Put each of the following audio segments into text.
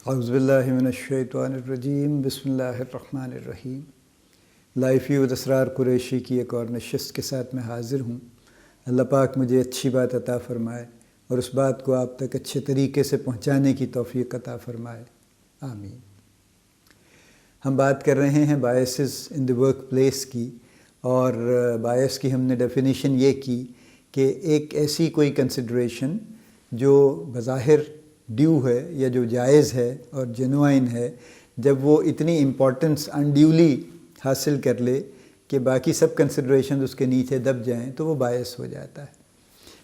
اعوذ باللہ من الشیطان الرجیم بسم اللہ الرحمن الرحیم۔ لائف ود اسرار قریشی کی ایک اور نشست کے ساتھ میں حاضر ہوں۔ اللہ پاک مجھے اچھی بات عطا فرمائے اور اس بات کو آپ تک اچھے طریقے سے پہنچانے کی توفیق عطا فرمائے، آمین۔ ہم بات کر رہے ہیں biases in the work place کی، اور بائس کی ہم نے ڈیفینیشن یہ کی کہ ایک ایسی کوئی کنسیڈریشن جو بظاہر ڈیو ہے یا جو جائز ہے اور جینوائن ہے، جب وہ اتنی امپورٹنس انڈیولی حاصل کر لے کہ باقی سب کنسیڈریشنز اس کے نیچے دب جائیں تو وہ باعث ہو جاتا ہے۔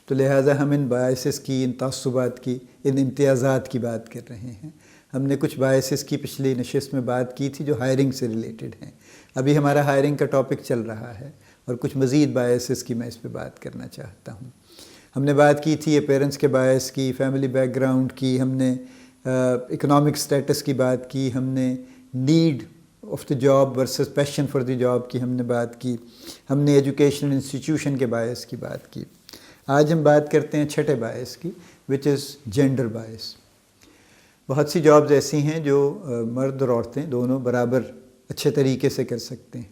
تو لہٰذا ہم ان باعثز کی، ان تعصبات کی، ان امتیازات کی بات کر رہے ہیں۔ ہم نے کچھ باعثز کی پچھلی نشست میں بات کی تھی جو ہائرنگ سے ریلیٹڈ ہیں۔ ابھی ہمارا ہائرنگ کا ٹاپک چل رہا ہے اور کچھ مزید باعثز کی میں اس پہ بات کرنا چاہتا ہوں۔ ہم نے بات کی تھی اپیرنس کے باعث کی، فیملی بیک گراؤنڈ کی، ہم نے اکنامک سٹیٹس کی بات کی، ہم نے need of the job versus passion for the job کی ہم نے بات کی، ہم نے ایجوکیشنل انسٹیٹیوشن کے باعث کی بات کی۔ آج ہم بات کرتے ہیں چھٹے باعث کی، وچ از جینڈر باعث۔ بہت سی جابز ایسی ہیں جو مرد اور عورتیں دونوں برابر اچھے طریقے سے کر سکتے ہیں،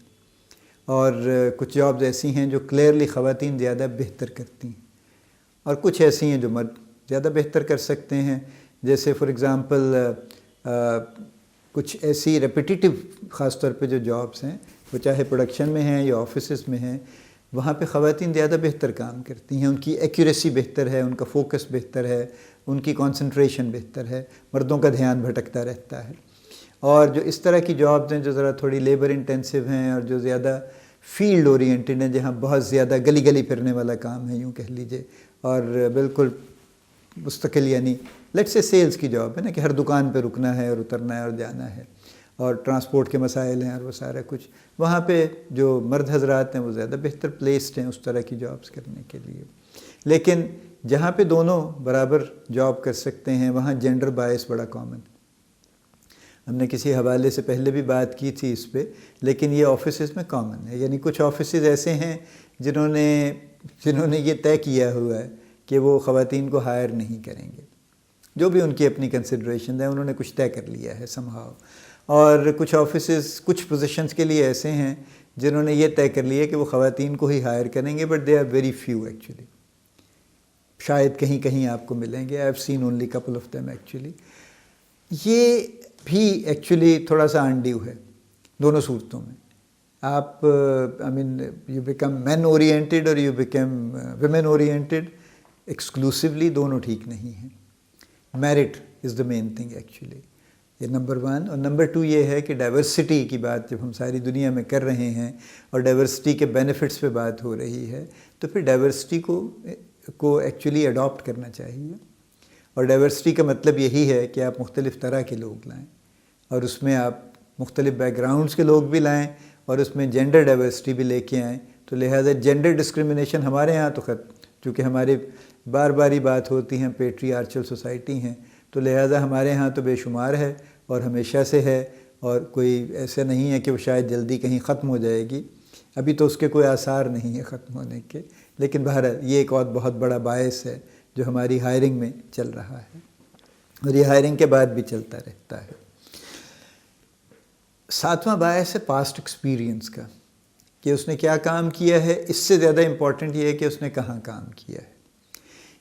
اور کچھ جابز ایسی ہیں جو کلیئرلی خواتین زیادہ بہتر کرتی ہیں، اور کچھ ایسی ہیں جو مرد زیادہ بہتر کر سکتے ہیں۔ جیسے فار ایگزامپل کچھ ایسی ریپیٹیٹیو خاص طور پہ جو جابس ہیں، وہ چاہے پروڈکشن میں ہیں یا آفیسز میں ہیں، وہاں پہ خواتین زیادہ بہتر کام کرتی ہیں، ان کی ایکوریسی بہتر ہے، ان کا فوکس بہتر ہے، ان کی کنسنٹریشن بہتر ہے، مردوں کا دھیان بھٹکتا رہتا ہے۔ اور جو اس طرح کی جابز ہیں جو ذرا تھوڑی لیبر انٹینسو ہیں اور جو زیادہ فیلڈ اورینٹڈ ہیں، جہاں بہت زیادہ گلی گلی پھرنے والا کام ہے، یوں کہہ لیجئے، اور بالکل مستقل، یعنی لیٹ سے سیلز کی جاب ہے نا، کہ ہر دکان پہ رکنا ہے اور اترنا ہے اور جانا ہے، اور ٹرانسپورٹ کے مسائل ہیں اور وہ سارا کچھ، وہاں پہ جو مرد حضرات ہیں وہ زیادہ بہتر پلیسڈ ہیں اس طرح کی جابز کرنے کے لیے۔ لیکن جہاں پہ دونوں برابر جاب کر سکتے ہیں وہاں جینڈر باعث بڑا کامن ہے۔ ہم نے کسی حوالے سے پہلے بھی بات کی تھی اس پہ، لیکن یہ آفیسز میں کامن ہے۔ یعنی کچھ آفیسز ایسے ہیں جنہوں نے یہ طے کیا ہوا ہے کہ وہ خواتین کو ہائر نہیں کریں گے، جو بھی ان کی اپنی کنسیڈریشن ہے، انہوں نے کچھ طے کر لیا ہے سم ہاؤ۔ اور کچھ آفیسز کچھ پوزیشنز کے لیے ایسے ہیں جنہوں نے یہ طے کر لیا کہ وہ خواتین کو ہی ہائر کریں گے، but they are very few actually. شاید کہیں کہیں آپ کو ملیں گے، I have seen only couple of them actually. یہ بھی ایکچولی تھوڑا سا انڈیو ہے دونوں صورتوں میں۔ آپ یو بیکم مین اورینٹیڈ اور you become women oriented, exclusively دونوں ٹھیک نہیں ہیں۔ میرٹ از دا مین تھنگ ایکچولی، یہ نمبر ون۔ اور نمبر ٹو یہ ہے کہ ڈائیورسٹی کی بات جب ہم ساری دنیا میں کر رہے ہیں اور ڈائیورسٹی کے بینیفٹس پہ بات ہو رہی ہے، تو پھر ڈائیورسٹی کو ایکچولی اڈاپٹ کرنا چاہیے۔ اور ڈائیورسٹی کا مطلب یہی ہے کہ آپ مختلف طرح کے لوگ لائیں، اور اس میں آپ مختلف بیک گراؤنڈز کے لوگ بھی لائیں، اور اس میں جینڈر ڈائیورسٹی بھی لے کے آئیں۔ تو لہٰذا جینڈر ڈسکرمنیشن ہمارے ہاں تو چونکہ ہماری بار بار ہی بات ہوتی ہیں، پیٹری آرچل سوسائٹی ہیں، تو لہٰذا ہمارے ہاں تو بے شمار ہے اور ہمیشہ سے ہے، اور کوئی ایسا نہیں ہے کہ وہ شاید جلدی کہیں ختم ہو جائے گی۔ ابھی تو اس کے کوئی آثار نہیں ہے ختم ہونے کے، لیکن بہرحال یہ ایک اور بہت بڑا باعث ہے جو ہماری ہائرنگ میں چل رہا ہے، اور یہ ہائرنگ کے بعد بھی چلتا رہتا ہے۔ ساتواں باعث ہے پاسٹ ایکسپیرینس کا، کہ اس نے کیا کام کیا ہے۔ اس سے زیادہ امپورٹنٹ یہ ہے کہ اس نے کہاں کام کیا ہے۔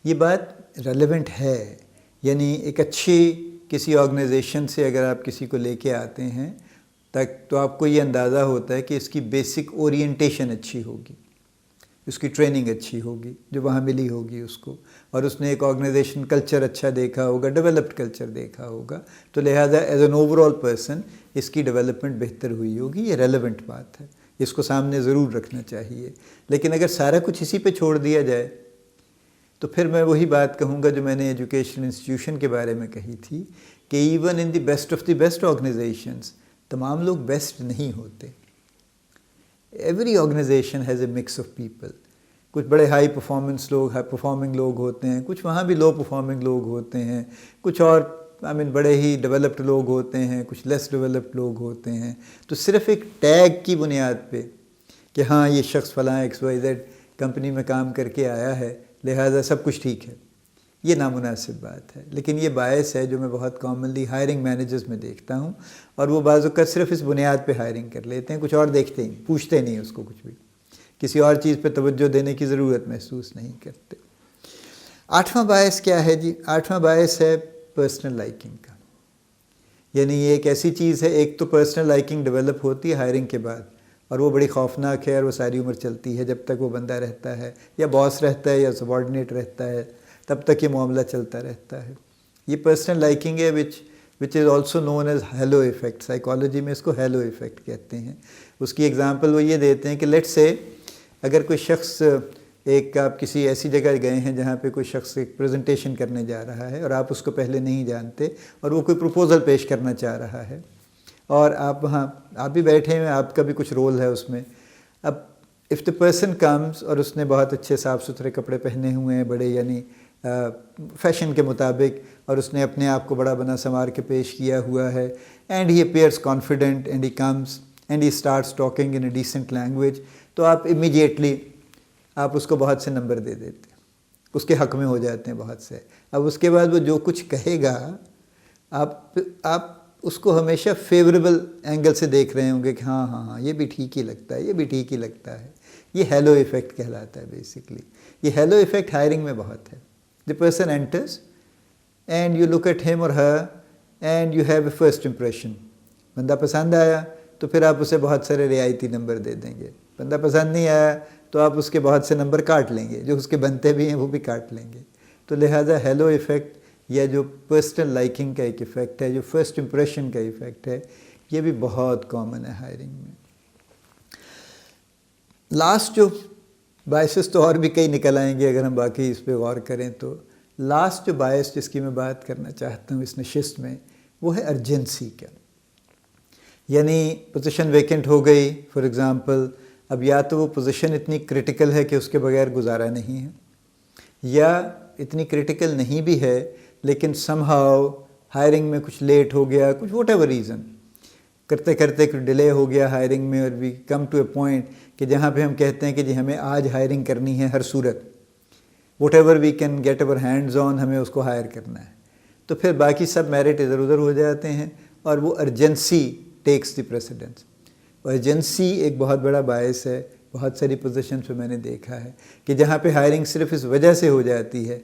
یہ بات ریلیونٹ ہے، یعنی ایک اچھی کسی آرگنائزیشن سے اگر آپ کسی کو لے کے آتے ہیں تو آپ کو یہ اندازہ ہوتا ہے کہ اس کی بیسک اورینٹیشن اچھی ہوگی، اس کی ٹریننگ اچھی ہوگی جو وہاں ملی ہوگی اس کو، اور اس نے ایک آرگنائزیشن کلچر اچھا دیکھا ہوگا، ڈیولپڈ کلچر دیکھا ہوگا، تو لہٰذا as an over all person اس کی ڈیولپمنٹ بہتر ہوئی ہوگی۔ یہ ریلیونٹ بات ہے، اس کو سامنے ضرور رکھنا چاہیے۔ لیکن اگر سارا کچھ اسی پہ چھوڑ دیا جائے تو پھر میں وہی بات کہوں گا جو میں نے ایجوکیشن انسٹیٹیوشن کے بارے میں کہی تھی، کہ even in the best of the best organizations تمام لوگ بیسٹ نہیں ہوتے۔ Every organization has a mix of people. کچھ بڑے ہائی پرفارمنگ لوگ ہوتے ہیں، کچھ وہاں بھی لو پرفارمنگ لوگ ہوتے ہیں، کچھ اور بڑے ہی ڈیولپڈ لوگ ہوتے ہیں، کچھ لیس ڈیولپڈ لوگ ہوتے ہیں۔ تو صرف ایک ٹیگ کی بنیاد پہ کہ ہاں یہ شخص فلاں ایکس وائی زیڈ کمپنی میں کام کر کے آیا ہے لہٰذا سب کچھ ٹھیک ہے، یہ نامناسب بات ہے، لیکن یہ باعث ہے جو میں بہت کامنلی ہائرنگ مینیجرز میں دیکھتا ہوں، اور وہ بعض اوقات صرف اس بنیاد پہ ہائرنگ کر لیتے ہیں، کچھ اور دیکھتے ہی پوچھتے نہیں اس کو، کچھ بھی کسی اور چیز پہ توجہ دینے کی ضرورت محسوس نہیں کرتے۔ 8واں باعث کیا ہے جی؟ 8واں باعث ہے پرسنل لائکنگ کا، یعنی یہ ایک ایسی چیز ہے، ایک تو پرسنل لائکنگ ڈیولپ ہوتی ہے ہائرنگ کے بعد، اور وہ بڑی خوفناک ہے، اور وہ ساری عمر چلتی ہے جب تک وہ بندہ رہتا ہے، یا باس رہتا ہے، یا سبارڈینیٹ رہتا ہے، تب تک یہ معاملہ چلتا رہتا ہے۔ یہ پرسنل لائکنگ ہے which is also known as halo effect, psychology میں اس کو ہیلو ایفیکٹ کہتے ہیں۔ اس کی ایگزامپل وہ یہ دیتے ہیں کہ لیٹ سے اگر کوئی شخص آپ کسی ایسی جگہ گئے ہیں جہاں پہ کوئی شخص ایک پریزنٹیشن کرنے جا رہا ہے، اور آپ اس کو پہلے نہیں جانتے، اور وہ کوئی پروپوزل پیش کرنا چاہ رہا ہے، اور آپ وہاں آپ بھی بیٹھے ہیں، آپ کا بھی کچھ رول ہے اس میں۔ اب اف دا پرسن کمز، اور اس نے بہت اچھے صاف ستھرے کپڑے پہنے ہوئے ہیں، بڑے یعنی فیشن کے مطابق، اور اس نے اپنے آپ کو بڑا بنا سنوار کے پیش کیا ہوا ہے، and he appears confident and he comes and he starts talking in a decent language, تو آپ امیڈیٹلی آپ اس کو بہت سے نمبر دے دیتے ہیں، اس کے حق میں ہو جاتے ہیں بہت سے۔ اب اس کے بعد وہ جو کچھ کہے گا، آپ اس کو ہمیشہ فیوریبل اینگل سے دیکھ رہے ہوں گے کہ ہاں ہاں ہاں یہ بھی ٹھیک ہی لگتا ہے، یہ بھی ٹھیک ہی لگتا ہے۔ یہ ہیلو ایفیکٹ کہلاتا ہے بیسکلی۔ یہ ہیلو ایفیکٹ ہائرنگ میں بہت ہے۔ The person enters and you look at him or her and you have a first impression. بندہ پسند آیا تو پھر آپ اسے بہت سارے رعایتی نمبر دے دیں گے، بندہ پسند نہیں آیا تو آپ اس کے بہت سے نمبر کاٹ لیں گے، جو اس کے بنتے بھی ہیں وہ بھی کاٹ لیں گے۔ تو لہٰذا ہیلو ایفیکٹ، یا جو پرسنل لائکنگ کا ایک ایفیکٹ ہے، جو فرسٹ امپریشن کا ایفیکٹ ہے، یہ بھی بہت کامن ہے ہائرنگ میں۔ لاسٹ جو باعث تو اور بھی کئی نکل آئیں گے اگر ہم باقی اس پہ غور کریں تو، لاسٹ جو باعث جس کی میں بات کرنا چاہتا ہوں اس نشست میں، وہ ہے ارجنسی کا۔ یعنی پوزیشن ویکنٹ ہو گئی فار ایگزامپل، اب یا تو وہ پوزیشن اتنی کرٹیکل ہے کہ اس کے بغیر گزارا نہیں ہے، یا اتنی کرٹیکل نہیں بھی ہے لیکن سم ہاؤ ہائرنگ میں کچھ لیٹ ہو گیا، کچھ واٹ ایور ریزن، کرتے کرتے کچھ ڈیلے ہو گیا ہائرنگ میں، اور وی کم ٹو اے پوائنٹ کہ جہاں پہ ہم کہتے ہیں کہ جی ہمیں آج ہائرنگ کرنی ہے ہر صورت، whatever we can get over hands on, ہمیں اس کو ہائر کرنا ہے، تو پھر باقی سب میرٹ ادھر ادھر ہو جاتے ہیں، اور وہ ارجنسی ٹیکس دی پریسیڈنس۔ ارجنسی ایک بہت بڑا باعث ہے، بہت ساری پوزیشنز پہ میں نے دیکھا ہے کہ جہاں پہ ہائرنگ صرف اس وجہ سے ہو جاتی ہے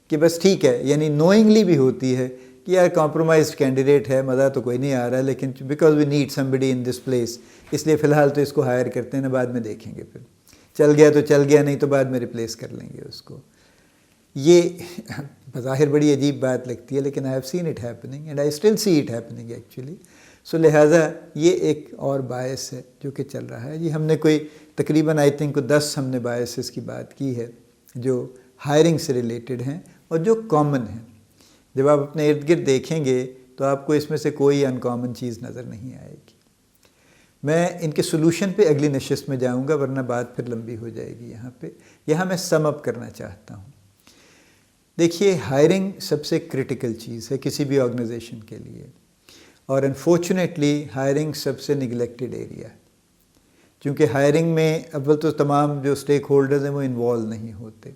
کہ بس ٹھیک ہے، یعنی نوئنگلی بھی ہوتی ہے کہ یار کمپرومائزڈ کینڈیڈیٹ ہے، مزہ تو کوئی نہیں آ رہا، لیکن because we need somebody in this place, اس لیے فی الحال تو اس کو ہائر کرتے ہیں نا، بعد میں دیکھیں گے، پھر چل گیا تو چل گیا، نہیں تو بعد میں ریپلیس کر لیں گے اس کو۔ یہ بظاہر بڑی عجیب بات لگتی ہے، لیکن I have seen it happening and I still see it happening actually. So لہٰذا یہ ایک اور باعث ہے جو کہ چل رہا ہے جی۔ ہم نے کوئی تقریباً آئی تھنک 10 ہم نے باعثز کی بات کی ہے جو ہائرنگ سے ریلیٹڈ ہیں اور جو کامن ہیں۔ جب آپ اپنے ارد گرد دیکھیں گے تو آپ کو اس میں سے کوئی ان کامن چیز نظر نہیں آئے گی۔ میں ان کے سلوشن پہ اگلی نشست میں جاؤں گا، ورنہ بات پھر لمبی ہو جائے گی یہاں میں سم اپ کرنا چاہتا ہوں۔ دیکھیے، ہائرنگ سب سے کرٹیکل چیز ہے کسی بھی آرگنائزیشن کے لیے، اور انفارچونیٹلی ہائرنگ سب سے نگلیکٹڈ ایریا ہے، کیونکہ ہائرنگ میں اول تو تمام جو اسٹیک ہولڈرز ہیں وہ انوالو نہیں ہوتے،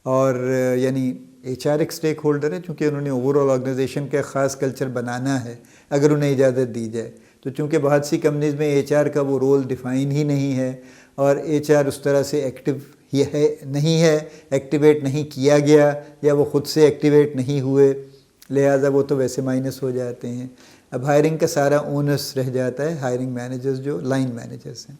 اور یعنی ایچ آر ایک اسٹیک ہولڈر ہے، چونکہ انہوں نے اوور آل آرگنائزیشن کا خاص کلچر بنانا ہے اگر انہیں اجازت دی جائے، تو چونکہ بہت سی کمپنیز میں ایچ آر کا وہ رول ڈیفائن ہی نہیں ہے، اور ایچ آر اس طرح سے ایکٹیو نہیں ہے، ایکٹیویٹ نہیں کیا گیا، یا وہ خود سے ایکٹیویٹ نہیں ہوئے، لہٰذا وہ تو ویسے مائنس ہو جاتے ہیں۔ اب ہائرنگ کا سارا اونس رہ جاتا ہے ہائرنگ مینیجرز جو لائن مینیجرز ہیں۔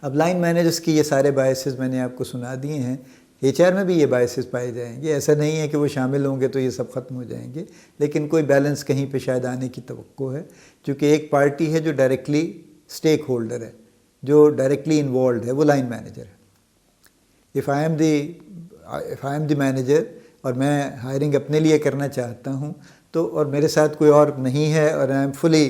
اب لائن مینیجرز کی یہ سارے باعثز میں نے آپ کو سنا دیے ہیں، ایچ آر میں بھی یہ باعثز پائے جائیں گے، ایسا نہیں ہے کہ وہ شامل ہوں گے تو یہ سب ختم ہو جائیں گے، لیکن کوئی بیلنس کہیں پہ شاید آنے کی توقع ہے، کیونکہ ایک پارٹی ہے جو ڈائریکٹلی اسٹیک ہولڈر ہے، جو ڈائریکٹلی انوالوڈ ہے، وہ لائن مینیجر ہے۔ if I am the manager اور میں ہائرنگ اپنے لیے کرنا چاہتا ہوں تو، اور میرے ساتھ کوئی اور نہیں ہے، اور I am fully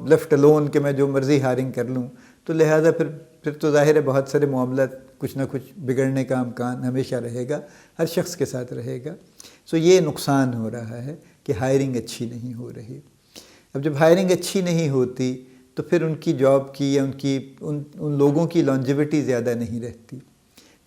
left alone کہ میں جو مرضی ہائرنگ کر لوں، تو لہٰذا پھر تو ظاہر ہے بہت سارے معاملات کچھ نہ کچھ بگڑنے کا امکان ہمیشہ رہے گا، ہر شخص کے ساتھ رہے گا۔ سو یہ نقصان ہو رہا ہے کہ ہائرنگ اچھی نہیں ہو رہی۔ اب جب ہائرنگ اچھی نہیں ہوتی تو پھر ان کی جاب کی یا ان لوگوں کی لانجیوٹی زیادہ نہیں رہتی،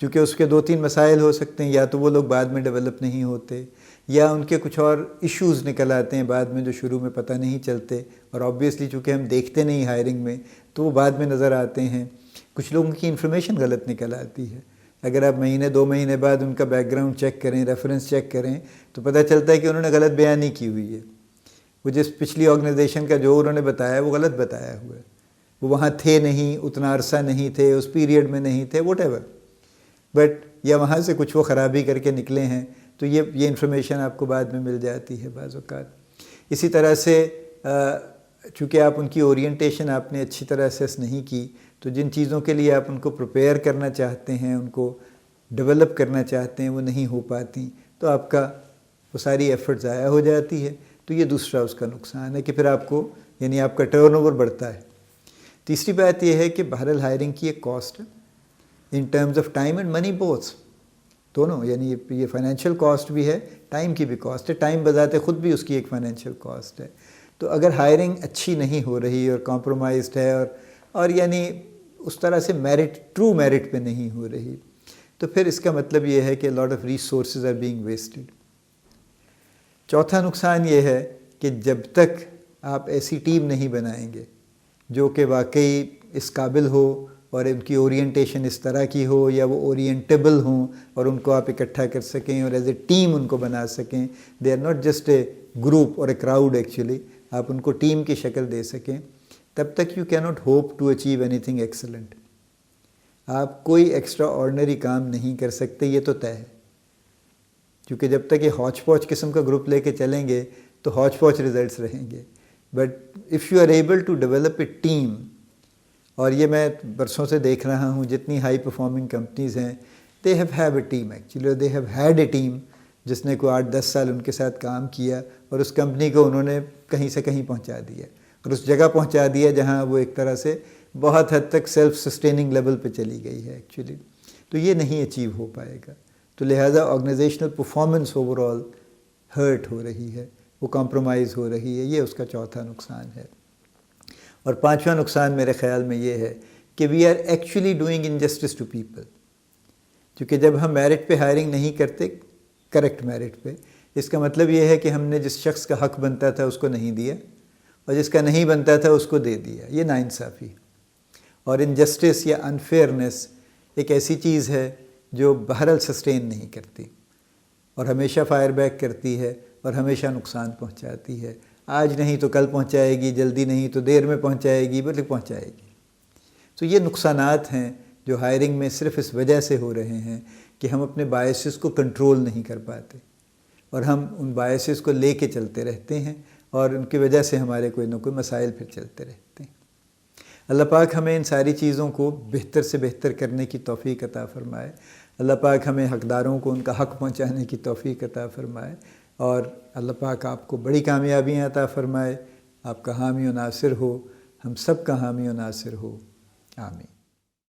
چونکہ اس کے 2-3 مسائل ہو سکتے ہیں، یا تو وہ لوگ بعد میں ڈیولپ نہیں ہوتے، یا ان کے کچھ اور ایشوز نکل آتے ہیں بعد میں جو شروع میں پتہ نہیں چلتے، اور آبویسلی چونکہ ہم دیکھتے نہیں ہائرنگ میں تو وہ بعد میں نظر آتے ہیں۔ کچھ لوگوں کی انفارمیشن غلط نکل آتی ہے، اگر آپ مہینے 2 مہینے بعد ان کا بیک گراؤنڈ چیک کریں، ریفرنس چیک کریں، تو پتہ چلتا ہے کہ انہوں نے غلط بیانی کی ہوئی ہے، وہ جس پچھلی آرگنائزیشن کا جو انہوں نے بتایا وہ غلط بتایا ہوا ہے، وہ وہاں تھے نہیں، اتنا عرصہ نہیں تھے، اس پیریڈ میں نہیں تھے، واٹ ایور، بٹ یا وہاں سے کچھ وہ خرابی کر کے نکلے ہیں، تو یہ انفارمیشن آپ کو بعد میں مل جاتی ہے بعض اوقات۔ اسی طرح سے چونکہ آپ ان کی اورینٹیشن آپ نے اچھی طرح اسیس نہیں کی، تو جن چیزوں کے لیے آپ ان کو پریپیئر کرنا چاہتے ہیں، ان کو ڈیولپ کرنا چاہتے ہیں، وہ نہیں ہو پاتی، تو آپ کا وہ ساری ایفرٹ ضائع ہو جاتی ہے۔ تو یہ دوسرا اس کا نقصان ہے کہ پھر آپ کو یعنی آپ کا ٹرن اوور بڑھتا ہے۔ تیسری بات یہ ہے کہ بہرحال ہائرنگ کی ایک کاسٹ ہے in terms of time and money booths, دونوں، یعنی یہ فائنینشیل کاسٹ بھی ہے، ٹائم کی بھی کاسٹ ہے، ٹائم بذات خود بھی اس کی ایک فائنینشیل کاسٹ ہے۔ تو اگر ہائرنگ اچھی نہیں ہو رہی اور کمپرومائزڈ ہے اور یعنی اس طرح سے میرٹ، ٹرو میرٹ پہ نہیں ہو رہی، تو پھر اس کا مطلب یہ ہے کہ lot of resources are being wasted. چوتھا نقصان یہ ہے کہ جب تک آپ ایسی ٹیم نہیں بنائیں گے جو کہ واقعی اس قابل ہو اور ان کی اورینٹیشن اس طرح کی ہو، یا وہ اورینٹیبل ہوں اور ان کو آپ اکٹھا کر سکیں اور ایز اے ٹیم ان کو بنا سکیں، they are not just a group or a crowd, actually آپ ان کو ٹیم کی شکل دے سکیں، تب تک you can not hope to achieve anything excellent. آپ کوئی ایکسٹرا آرڈنری کام نہیں کر سکتے، یہ تو طے ہے، کیونکہ جب تک یہ ہوچ پوچ قسم کا گروپ لے کے چلیں گے تو ہوچ پوچ ریزلٹس رہیں گے۔ But if you are able to develop a team, اور یہ میں برسوں سے دیکھ رہا ہوں جتنی ہائی پرفارمنگ کمپنیز ہیں، they have a team, actually they have had a team جس نے کوئی 8-10 سال ان کے ساتھ کام کیا، اور اس کمپنی کو انہوں نے کہیں سے کہیں پہنچا دیا، اور اس جگہ پہنچا دیا جہاں وہ ایک طرح سے بہت حد تک سیلف سسٹیننگ لیول پہ چلی گئی ہے ایکچولی۔ تو یہ نہیں اچیو ہو پائے گا، تو لہٰذا organisational performance over all hurt ہو رہی ہے، وہ کمپرومائز ہو رہی ہے، یہ اس کا چوتھا نقصان ہے۔ اور پانچواں نقصان میرے خیال میں یہ ہے کہ we are actually doing injustice to people, کیونکہ جب ہم میرٹ پہ ہائرنگ نہیں کرتے، کریکٹ میرٹ پہ، اس کا مطلب یہ ہے کہ ہم نے جس شخص کا حق بنتا تھا اس کو نہیں دیا، اور جس کا نہیں بنتا تھا اس کو دے دیا، یہ ناانصافی۔ اور انجسٹس یا انفیئرنیس ایک ایسی چیز ہے جو بہرحال سسٹین نہیں کرتی، اور ہمیشہ فائر بیک کرتی ہے، اور ہمیشہ نقصان پہنچاتی ہے، آج نہیں تو کل پہنچائے گی، جلدی نہیں تو دیر میں پہنچائے گی، بلکہ پہنچائے گی۔ تو یہ نقصانات ہیں جو ہائرنگ میں صرف اس وجہ سے ہو رہے ہیں کہ ہم اپنے بائسز کو کنٹرول نہیں کر پاتے، اور ہم ان بائسز کو لے کے چلتے رہتے ہیں، اور ان کی وجہ سے ہمارے کوئی نہ کوئی مسائل پھر چلتے رہتے ہیں۔ اللہ پاک ہمیں ان ساری چیزوں کو بہتر سے بہتر کرنے کی توفیق عطا فرمائے۔ اللہ پاک ہمیں حقداروں کو ان کا حق پہنچانے کی توفیق عطا فرمائے، اور اللہ پاک آپ کو بڑی کامیابیاں عطا فرمائے، آپ کا حامی و ناصر ہو، ہم سب کا حامی و ناصر ہو، آمین۔